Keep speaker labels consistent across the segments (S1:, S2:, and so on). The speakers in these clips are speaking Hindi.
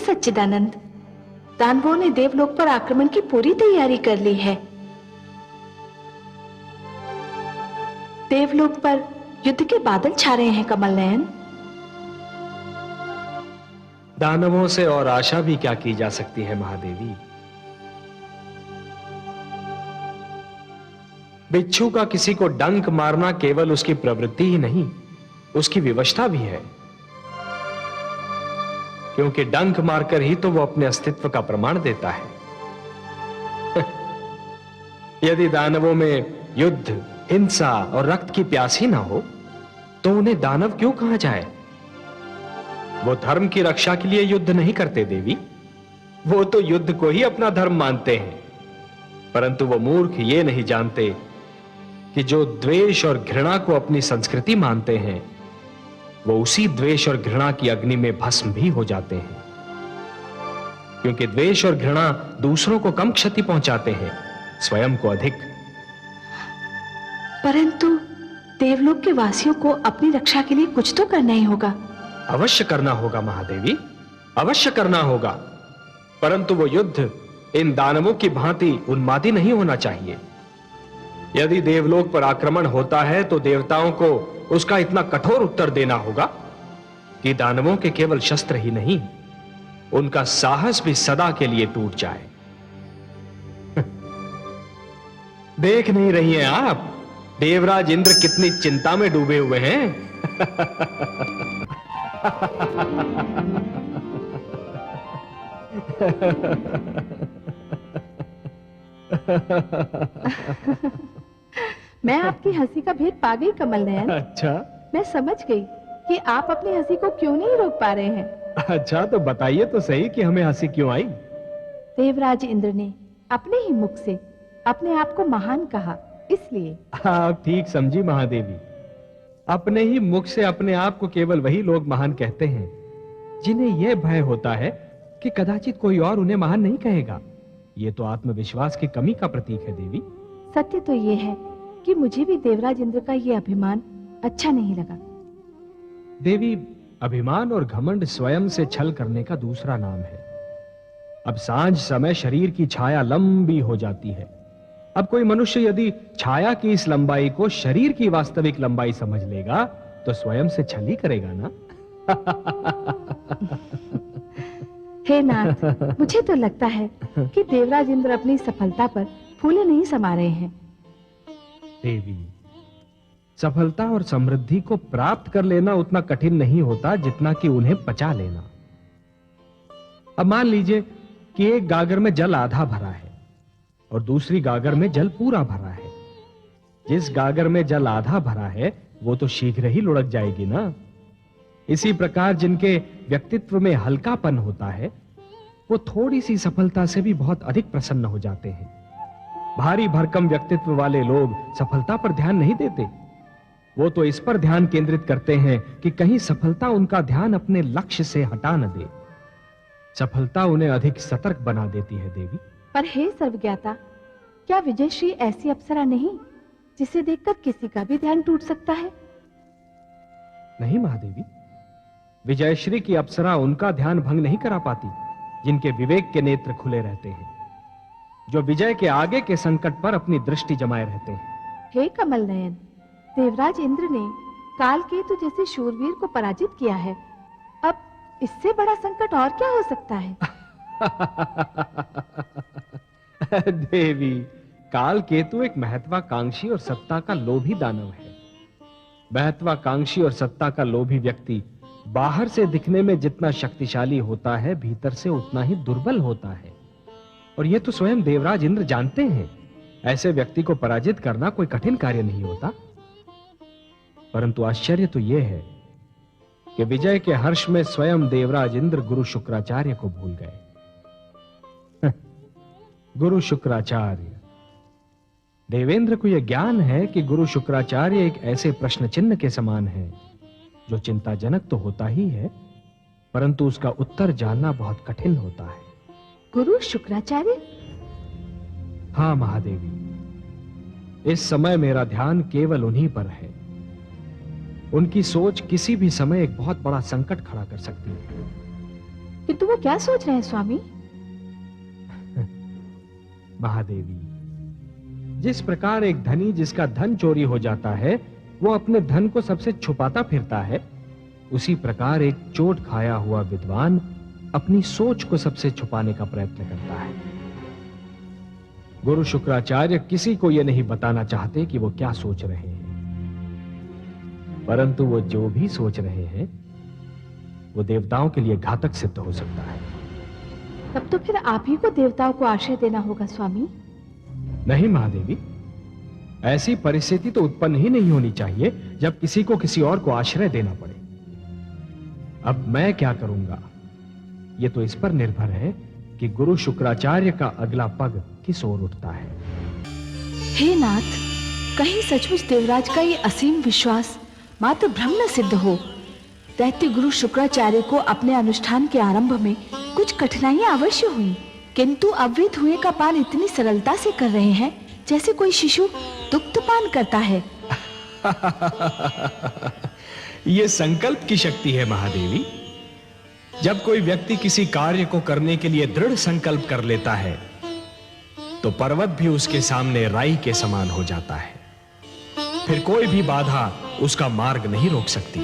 S1: सच्चिदानंद, दानवों ने देवलोक पर आक्रमण की पूरी तैयारी कर ली है। देवलोक पर युद्ध के बादल छा रहे हैं कमल नयन।
S2: दानवों से और आशा भी क्या की जा सकती है महादेवी। बिच्छू का किसी को डंक मारना केवल उसकी प्रवृत्ति ही नहीं, उसकी विवशता भी है, क्योंकि डंक मारकर ही तो वो अपने अस्तित्व का प्रमाण देता है। यदि दानवों में युद्ध, हिंसा और रक्त की प्यास ही ना हो तो उन्हें दानव क्यों कहा जाए? वो धर्म की रक्षा के लिए युद्ध नहीं करते देवी, वो तो युद्ध को ही अपना धर्म मानते हैं। परंतु वो मूर्ख ये नहीं जानते कि जो द्वेष और घृणा को अपनी संस्कृति मानते हैं वो उसी द्वेष और घृणा की अग्नि में भस्म भी हो जाते हैं, क्योंकि द्वेष और घृणा दूसरों को कम क्षति पहुंचाते हैं, स्वयं को अधिक।
S1: परंतु देवलोक के वासियों को अपनी रक्षा के लिए कुछ तो करना ही होगा।
S2: अवश्य करना होगा महादेवी, अवश्य करना होगा, परंतु वो युद्ध इन दानवों की भांति उन्मादी नहीं होना चाहिए। यदि देवलोक पर आक्रमण होता है तो देवताओं को उसका इतना कठोर उत्तर देना होगा कि दानवों के केवल शस्त्र ही नहीं, उनका साहस भी सदा के लिए टूट जाए। देख नहीं रही हैं आप, देवराज इंद्र कितनी चिंता में डूबे हुए हैं।
S1: मैं आपकी हंसी का भेद पा गई कमल नयन।
S2: अच्छा,
S1: मैं समझ गई कि आप अपनी हंसी को क्यों नहीं रोक पा रहे हैं।
S2: अच्छा, तो बताइए तो सही कि हमें हंसी क्यों आई।
S1: देवराज इंद्र ने अपने ही मुख से अपने आप को महान कहा, इसलिए।
S2: आप ठीक समझी महादेवी, अपने ही मुख से अपने आप को केवल वही लोग महान कहते हैं जिन्हें यह भय होता है कि कदाचित कोई और उन्हें महान नहीं कहेगा। ये तो आत्मविश्वास की कमी का प्रतीक है देवी।
S1: सत्य तो ये है कि मुझे भी देवराज इंद्र का ये अभिमान अच्छा नहीं लगा।
S2: देवी, अभिमान और घमंड स्वयं से छल करने का दूसरा नाम है। अब सांझ समय शरीर की छाया लंबी हो जाती है। अब कोई मनुष्य यदि छाया की इस लंबाई को शरीर की वास्तविक लंबाई समझ लेगा तो स्वयं से छल ही करेगा ना।
S1: हे नाथ, मुझे तो लगता है कि देवराज इंद्र अपनी सफलता पर फूले नहीं समा रहे हैं।
S2: देवी, सफलता और समृद्धि को प्राप्त कर लेना उतना कठिन नहीं होता जितना कि उन्हें पचा लेना। अब मान लीजिए कि एक गागर में जल आधा भरा है और दूसरी गागर में जल पूरा भरा है। जिस गागर में जल आधा भरा है वो तो शीघ्र ही लुढ़क जाएगी ना। इसी प्रकार जिनके व्यक्तित्व में हल्कापन होता है वो थोड़ी सी सफलता से भी बहुत अधिक प्रसन्न हो जाते हैं। भारी भरकम व्यक्तित्व वाले लोग सफलता पर ध्यान नहीं देते, वो तो इस पर ध्यान केंद्रित करते हैं कि कहीं सफलता उनका ध्यान अपने लक्ष्य से हटा न दे। सफलता उन्हें अधिक सतर्क बना देती है देवी।
S1: पर हे सर्वज्ञाता, क्या विजयश्री ऐसी अप्सरा नहीं जिसे देखकर किसी का भी ध्यान टूट सकता है?
S2: नहीं महादेवी, विजयश्री की अप्सरा उनका ध्यान भंग नहीं करा पाती जिनके विवेक के नेत्र खुले रहते हैं, जो विजय के आगे के संकट पर अपनी दृष्टि जमाए रहते हैं।
S1: हे कमल नयन, देवराज इंद्र ने कालकेतु जैसे शूरवीर को पराजित किया है। अब इससे बड़ा संकट और क्या हो सकता है?
S2: देवी, कालकेतु एक महत्वाकांक्षी और सत्ता का लोभी दानव है। महत्वाकांक्षी और सत्ता का लोभी व्यक्ति बाहर से दिखने में जितना शक्तिशाली होता है भीतर से उतना ही दुर्बल होता है, और यह तो स्वयं देवराज इंद्र जानते हैं। ऐसे व्यक्ति को पराजित करना कोई कठिन कार्य नहीं होता। परंतु आश्चर्य तो यह है कि विजय के हर्ष में स्वयं देवराज इंद्र गुरु शुक्राचार्य को भूल गए। गुरु शुक्राचार्य, देवेंद्र को यह ज्ञान है कि गुरु शुक्राचार्य एक ऐसे प्रश्न चिन्ह के समान है जो चिंताजनक तो होता ही है, परंतु उसका उत्तर जानना बहुत कठिन होता है।
S1: गुरु शुक्राचार्य?
S2: हाँ महादेवी, इस समय मेरा ध्यान केवल उन्हीं पर है। उनकी सोच किसी भी समय एक बहुत बड़ा संकट खड़ा कर सकती है।
S1: किंतु वो क्या सोच रहे हैं स्वामी?
S2: महादेवी, जिस प्रकार एक धनी जिसका धन चोरी हो जाता है वो अपने धन को सबसे छुपाता फिरता है, उसी प्रकार एक चोट खाया हुआ विद्वान अपनी सोच को सबसे छुपाने का प्रयत्न करता है। गुरु शुक्राचार्य किसी को यह नहीं बताना चाहते कि वो क्या सोच रहे हैं, परंतु वो जो भी सोच रहे हैं वो देवताओं के लिए घातक सिद्ध हो सकता है।
S1: तब तो फिर आप ही को देवताओं को आश्रय देना होगा स्वामी।
S2: नहीं महादेवी, ऐसी परिस्थिति तो उत्पन्न ही नहीं होनी चाहिए जब किसी को किसी और को आश्रय देना पड़े। अब मैं क्या करूंगा, यह तो इस पर निर्भर है कि गुरु शुक्राचार्य का अगला पग किस ओर उठता है।
S1: हे नाथ, कहीं सचमुच देवराज का ये असीम विश्वास मात्र भ्रम न सिद्ध हो। दैत्य गुरु शुक्राचार्य को अपने अनुष्ठान के आरंभ में कुछ कठिनाइयां अवश्य हुई, किंतु अब वे धुएं का पान इतनी सरलता से कर रहे हैं जैसे कोई शिशु दुग्ध पान करता है।
S2: यह संकल्प की शक्ति है महादेवी। जब कोई व्यक्ति किसी कार्य को करने के लिए दृढ़ संकल्प कर लेता है तो पर्वत भी उसके सामने राई के समान हो जाता है। फिर कोई भी बाधा उसका मार्ग नहीं रोक सकती।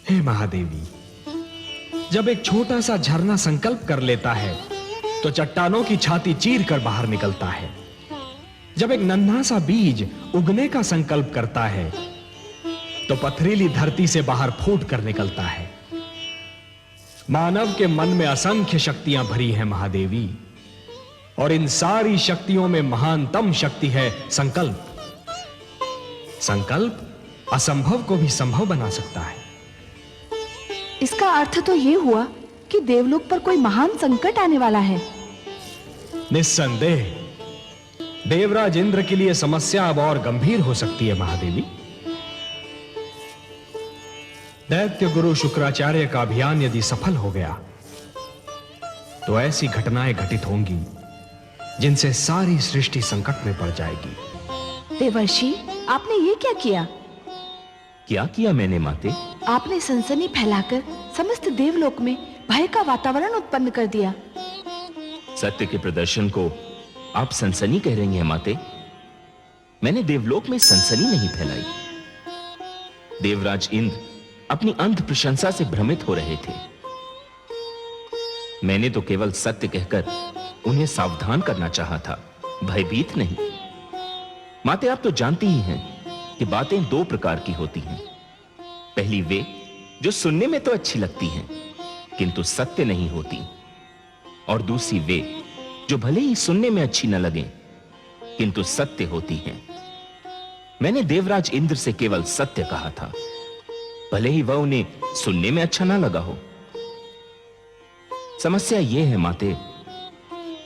S2: हे महादेवी, जब एक छोटा सा झरना संकल्प कर लेता है तो चट्टानों की छाती चीर कर बाहर निकलता है। जब एक नन्हा सा बीज उगने का संकल्प करता है तो पथरीली धरती से बाहर फूट कर निकलता है। मानव के मन में असंख्य शक्तियां भरी हैं महादेवी, और इन सारी शक्तियों में महानतम शक्ति है संकल्प। संकल्प असंभव को भी संभव बना सकता है।
S1: इसका अर्थ तो ये हुआ कि देवलोक पर कोई महान संकट आने वाला है।
S2: निस्संदेह देवराज इंद्र के लिए समस्या अब और गंभीर हो सकती है महादेवी। दैत्य गुरु शुक्राचार्य का अभियान यदि सफल हो गया तो ऐसी घटनाएं घटित होंगी जिनसे सारी सृष्टि संकट में पड़ जाएगी।
S1: देवर्षि, आपने ये क्या किया?
S3: क्या किया मैंने माते?
S1: आपने सनसनी फैलाकर समस्त देवलोक में भय का वातावरण उत्पन्न कर दिया।
S3: सत्य के प्रदर्शन को आप सनसनी कह रही हैं माते? मैंने देवलोक में सनसनी नहीं फैलाई। देवराज इंद्र अपनी अंध प्रशंसा से भ्रमित हो रहे थे। मैंने तो केवल सत्य कहकर उन्हें सावधान करना चाहा था, भयभीत नहीं। माते, आप तो जानती ही हैं कि बातें दो प्रकार की होती हैं। पहली वे जो सुनने में तो अच्छी लगती हैं किंतु सत्य नहीं होती, और दूसरी वे जो भले ही सुनने में अच्छी न लगें किंतु सत्य होती हैं। मैंने देवराज इंद्र से केवल सत्य कहा था, भले ही वह उन्हें सुनने में अच्छा ना लगा हो। समस्या यह है माते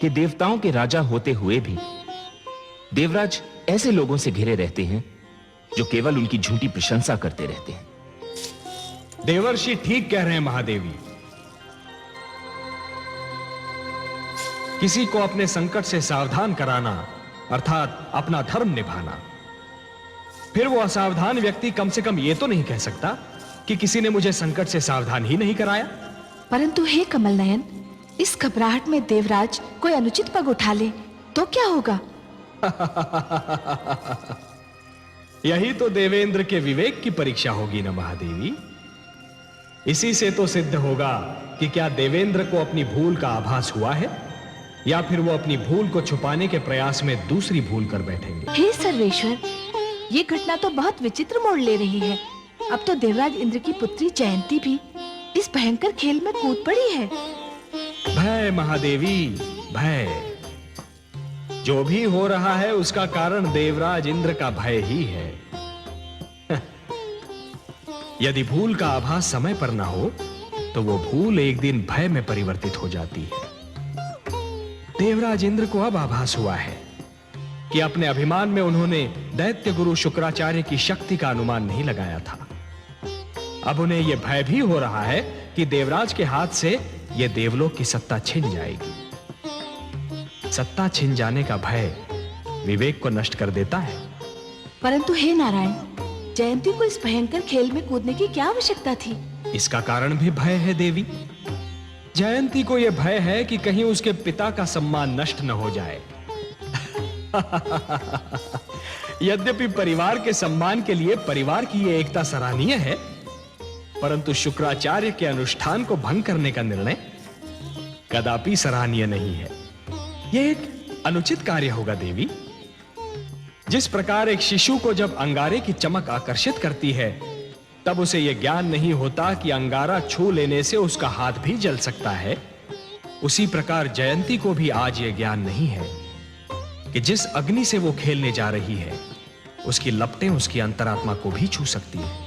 S3: कि देवताओं के राजा होते हुए भी देवराज ऐसे लोगों से घिरे रहते हैं जो केवल उनकी झूठी प्रशंसा करते रहते हैं।
S2: देवर्षि ठीक कह रहे हैं महादेवी। किसी को अपने संकट से सावधान कराना अर्थात अपना धर्म निभाना, फिर वो असावधान व्यक्ति कम से कम ये तो नहीं कह सकता कि किसी ने मुझे संकट से सावधान ही नहीं कराया।
S1: परंतु हे कमल नयन, इस घबराहट में देवराज कोई अनुचित पग उठा ले तो क्या होगा?
S2: यही तो देवेंद्र के विवेक की परीक्षा होगी ना महादेवी। इसी से तो सिद्ध होगा कि क्या देवेंद्र को अपनी भूल का आभास हुआ है या फिर वो अपनी भूल को छुपाने के प्रयास में दूसरी भूल कर बैठेंगे।
S1: हे सर्वेश्वर, ये घटना तो बहुत विचित्र मोड़ ले रही है। अब तो देवराज इंद्र की पुत्री जयंती भी इस भयंकर खेल में कूद पड़ी है।
S2: भय महादेवी, भय। जो भी हो रहा है उसका कारण देवराज इंद्र का भय ही है। यदि भूल का आभास समय पर ना हो तो वो भूल एक दिन भय में परिवर्तित हो जाती है। देवराज इंद्र को अब आभास हुआ है कि अपने अभिमान में उन्होंने दैत्य गुरु शुक्राचार्य की शक्ति का अनुमान नहीं लगाया था। अब उन्हें यह भय भी हो रहा है कि देवराज के हाथ से यह देवलोक की सत्ता छिन जाएगी। सत्ता छिन जाने का भय विवेक को नष्ट कर देता है।
S1: परंतु हे नारायण, जयंती को इस भयंकर खेल में कूदने की क्या आवश्यकता थी?
S2: इसका कारण भी भय है देवी। जयंती को यह भय है कि कहीं उसके पिता का सम्मान नष्ट न हो जाए। यद्यपि परिवार के सम्मान के लिए परिवार की यह एकता सराहनीय है, परंतु शुक्राचार्य के अनुष्ठान को भंग करने का निर्णय कदापि सराहनीय नहीं है। यह एक अनुचित कार्य होगा देवी। जिस प्रकार एक शिशु को जब अंगारे की चमक आकर्षित करती है, तब उसे यह ज्ञान नहीं होता कि अंगारा छू लेने से उसका हाथ भी जल सकता है, उसी प्रकार जयंती को भी आज यह ज्ञान नहीं है कि जिस अग्नि से वो खेलने जा रही है, उसकी लपटें उसकी अंतरात्मा को भी छू सकती है।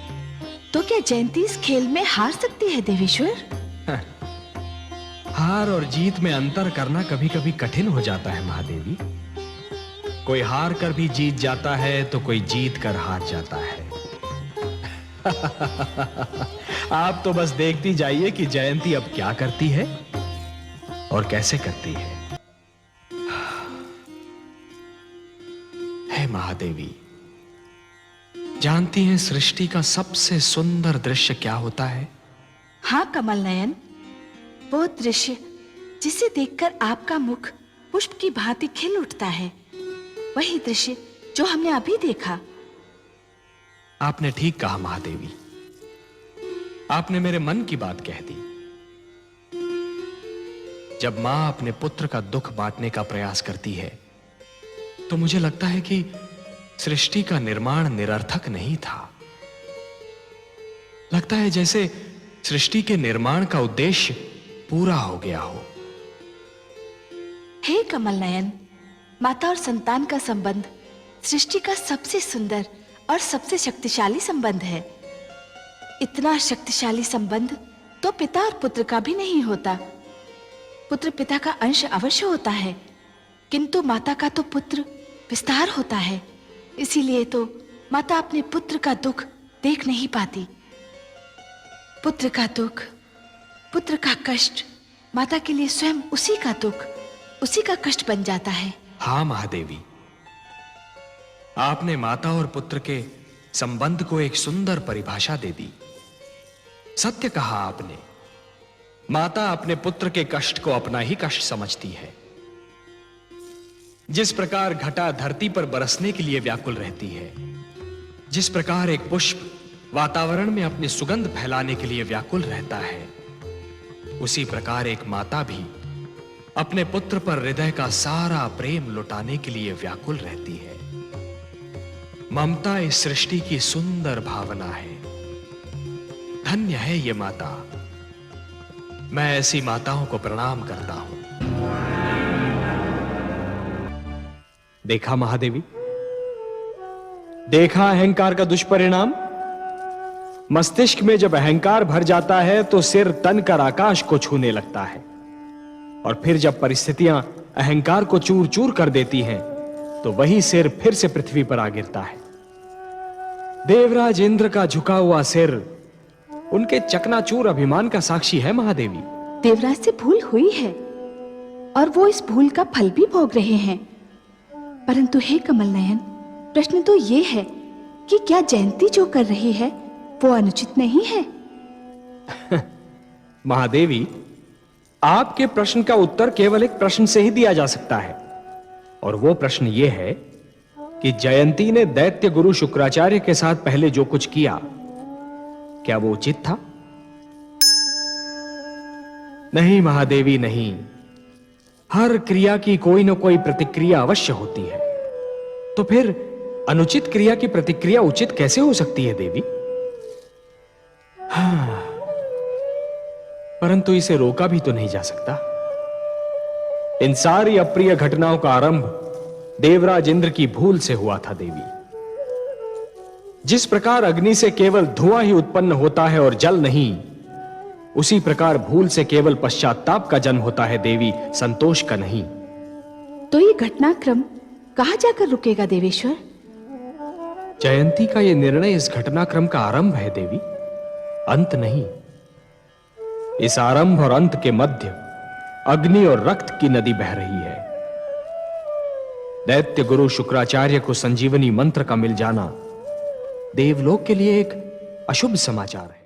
S1: तो क्या जयंती इस खेल में हार सकती है देवेश्वर?
S2: हार और जीत में अंतर करना कभी-कभी कठिन हो जाता है महादेवी। कोई हार कर भी जीत जाता है तो कोई जीत कर हार जाता है। आप तो बस देखती जाइए कि जयंती अब क्या करती है और कैसे करती है। हे महादेवी, जानती हैं सृष्टि का सबसे सुंदर दृश्य क्या होता है?
S1: हाँ कमल नयन, वो दृश्य जिसे देखकर आपका मुख पुष्प की भांति खिल उठता है, वही दृश्य जो हमने अभी देखा।
S2: आपने ठीक कहा महादेवी, आपने मेरे मन की बात कह दी। जब मां अपने पुत्र का दुख बांटने का प्रयास करती है, तो मुझे लगता है कि सृष्टि का निर्माण निरर्थक नहीं था। लगता है जैसे सृष्टि के निर्माण का उद्देश्य पूरा हो गया हो।
S1: हे कमल नयन, माता और संतान का संबंध सृष्टि का सबसे सुंदर और सबसे शक्तिशाली संबंध है। इतना शक्तिशाली संबंध तो पिता और पुत्र का भी नहीं होता। पुत्र पिता का अंश अवश्य होता है, किंतु माता का तो पुत्र विस्तार होता है। इसीलिए तो माता अपने पुत्र का दुख देख नहीं पाती। पुत्र का दुख, पुत्र का कष्ट माता के लिए स्वयं उसी का दुख, उसी का कष्ट बन जाता है।
S2: हाँ महादेवी, आपने माता और पुत्र के संबंध को एक सुंदर परिभाषा दे दी। सत्य कहा आपने, माता अपने पुत्र के कष्ट को अपना ही कष्ट समझती है। जिस प्रकार घटा धरती पर बरसने के लिए व्याकुल रहती है, जिस प्रकार एक पुष्प वातावरण में अपनी सुगंध फैलाने के लिए व्याकुल रहता है, उसी प्रकार एक माता भी अपने पुत्र पर हृदय का सारा प्रेम लुटाने के लिए व्याकुल रहती है। ममता इस सृष्टि की सुंदर भावना है। धन्य है ये माता। मैं ऐसी माताओं को प्रणाम करता हूं। देखा महादेवी, देखा अहंकार का दुष्परिणाम। मस्तिष्क में जब अहंकार भर जाता है तो सिर तन कर आकाश को छूने लगता है, और फिर जब परिस्थितियां अहंकार को चूर चूर कर देती हैं, तो वही सिर फिर से पृथ्वी पर आ गिरता है। देवराज इंद्र का झुका हुआ सिर उनके चकनाचूर अभिमान का साक्षी है महादेवी।
S1: देवराज से भूल हुई है और वो इस भूल का फल भी भोग रहे हैं। परंतु हे कमल नयन, प्रश्न तो ये है कि क्या जयंती जो कर रही है वो अनुचित नहीं है?
S2: महादेवी, आपके प्रश्न का उत्तर केवल एक प्रश्न से ही दिया जा सकता है, और वो प्रश्न ये है कि जयंती ने दैत्य गुरु शुक्राचार्य के साथ पहले जो कुछ किया, क्या वो उचित था? नहीं महादेवी, नहीं। हर क्रिया की कोई न कोई प्रतिक्रिया अवश्य होती है, तो फिर अनुचित क्रिया की प्रतिक्रिया उचित कैसे हो सकती है देवी? हाँ, परंतु इसे रोका भी तो नहीं जा सकता। इन सारी अप्रिय घटनाओं का आरंभ देवराज इंद्र की भूल से हुआ था देवी। जिस प्रकार अग्नि से केवल धुआं ही उत्पन्न होता है और जल नहीं, उसी प्रकार भूल से केवल पश्चाताप का जन्म होता है देवी, संतोष का नहीं।
S1: तो ये घटनाक्रम कहां जाकर रुकेगा देवेश्वर?
S2: जयंती का यह निर्णय इस घटनाक्रम का आरंभ है देवी, अंत नहीं। इस आरंभ और अंत के मध्य अग्नि और रक्त की नदी बह रही है। दैत्य गुरु शुक्राचार्य को संजीवनी मंत्र का मिल जाना देवलोक के लिए एक अशुभ समाचार है।